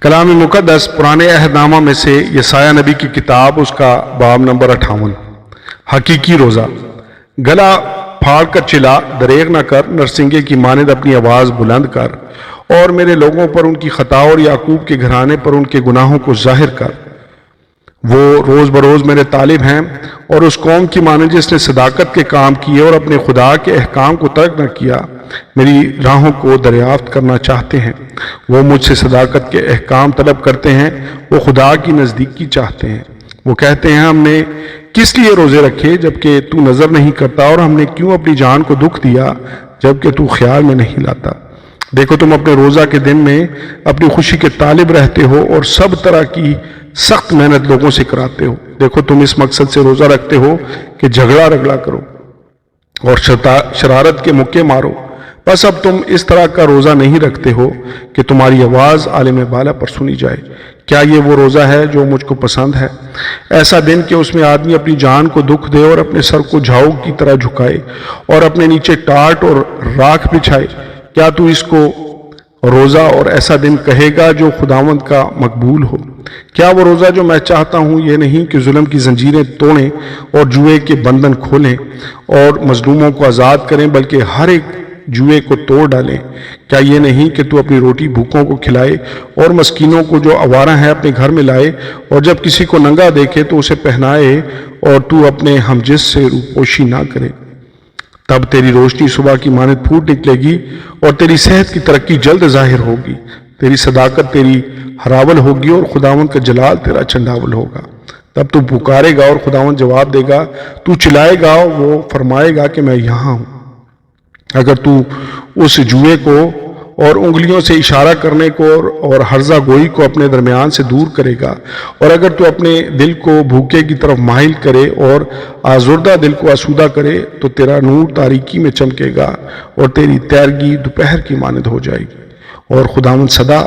کلام مقدس پرانے عہد نامہ میں سے یسایہ نبی کی کتاب، اس کا باب نمبر 58۔ حقیقی روزہ۔ گلا پھاڑ کر چلا، دریغ نہ کر، نرسنگے کی مانند اپنی آواز بلند کر، اور میرے لوگوں پر ان کی خطا اور یعقوب کے گھرانے پر ان کے گناہوں کو ظاہر کر۔ وہ روز بروز میرے طالب ہیں، اور اس قوم کی مانند جس نے صداقت کے کام کیے اور اپنے خدا کے احکام کو ترک نہ کیا، میری راہوں کو دریافت کرنا چاہتے ہیں۔ وہ مجھ سے صداقت کے احکام طلب کرتے ہیں، وہ خدا کی نزدیکی چاہتے ہیں۔ وہ کہتے ہیں، ہم نے کس لیے روزے رکھے جبکہ تو نظر نہیں کرتا، اور ہم نے کیوں اپنی جان کو دکھ دیا جبکہ تو خیال میں نہیں لاتا۔ دیکھو، تم اپنے روزہ کے دن میں اپنی خوشی کے طالب رہتے ہو اور سب طرح کی سخت محنت لوگوں سے کراتے ہو۔ دیکھو، تم اس مقصد سے روزہ رکھتے ہو کہ جھگڑا رگڑا کرو اور شرارت کے مکے مارو۔ بس اب تم اس طرح کا روزہ نہیں رکھتے ہو کہ تمہاری آواز عالم بالا پر سنی جائے۔ کیا یہ وہ روزہ ہے جو مجھ کو پسند ہے؟ ایسا دن کہ اس میں آدمی اپنی جان کو دکھ دے اور اپنے سر کو جھاؤ کی طرح جھکائے اور اپنے نیچے ٹاٹ اور راکھ بچھائے۔ کیا تو اس کو روزہ اور ایسا دن کہے گا جو خداوند کا مقبول ہو؟ کیا وہ روزہ جو میں چاہتا ہوں یہ نہیں کہ ظلم کی زنجیریں توڑیں اور جوئے کے بندھن کھولیں اور مظلوموں کو آزاد کریں، بلکہ ہر ایک جوئے کو توڑ ڈالیں؟ کیا یہ نہیں کہ تو اپنی روٹی بھوکوں کو کھلائے اور مسکینوں کو جو آوارہ ہیں اپنے گھر میں لائے، اور جب کسی کو ننگا دیکھے تو اسے پہنائے، اور تو اپنے ہمجنس سے روپوشی نہ کرے؟ تب تیری روشنی صبح کی مانند پھوٹ نکلے گی، اور تیری صحت کی ترقی جلد ظاہر ہوگی۔ تیری صداقت تیری ہراول ہوگی، اور خداوند کا جلال تیرا چنڈاول ہوگا۔ تب تو پکارے گا اور خداوند جواب دے گا، تو چلائے گا، وہ فرمائے گا کہ میں یہاں ہوں۔ اگر تو اس جوئے کو اور انگلیوں سے اشارہ کرنے کو اور ہرزہ گوئی کو اپنے درمیان سے دور کرے گا، اور اگر تو اپنے دل کو بھوکے کی طرف مائل کرے اور آزردہ دل کو آسودہ کرے، تو تیرا نور تاریکی میں چمکے گا اور تیری تیرگی دوپہر کی مانند ہو جائے گی، اور خداوند سدا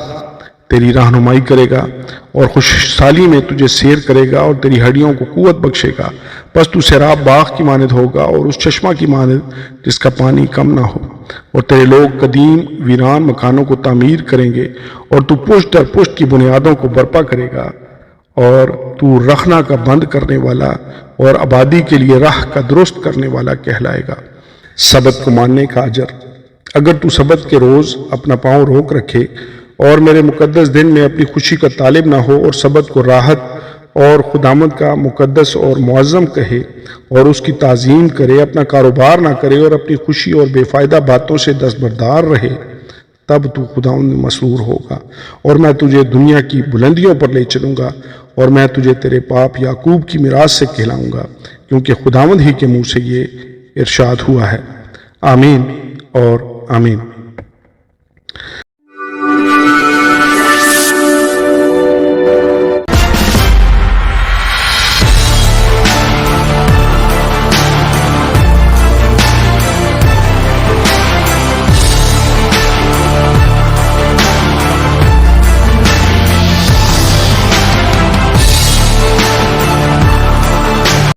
تیری رہنمائی کرے گا اور خوشحالی میں تجھے سیر کرے گا اور تیری ہڈیوں کو قوت بخشے گا۔ بس تو سیراب باغ کی مانند ہوگا اور اس چشمہ کی مانند جس کا پانی کم نہ ہو، اور تیرے لوگ قدیم ویران مکانوں کو تعمیر کریں گے، اور تو پشت در پشت کی بنیادوں کو برپا کرے گا، اور تو رخنا کا بند کرنے والا اور آبادی کے لیے راہ کا درست کرنے والا کہلائے گا۔ سبت کو ماننے کا اجر۔ اگر تو سبت کے روز اپنا پاؤں روک رکھے اور میرے مقدس دن میں اپنی خوشی کا طالب نہ ہو، اور سبت کو راحت اور خداوند کا مقدس اور معظم کہے اور اس کی تعظیم کرے، اپنا کاروبار نہ کرے اور اپنی خوشی اور بے فائدہ باتوں سے دستبردار رہے، تب تو خداوند میں مسرور ہوگا، اور میں تجھے دنیا کی بلندیوں پر لے چلوں گا، اور میں تجھے تیرے باپ یعقوب کی میراث سے کہلاؤں گا، کیونکہ خداوند ہی کے منہ سے یہ ارشاد ہوا ہے۔ آمین اور آمین۔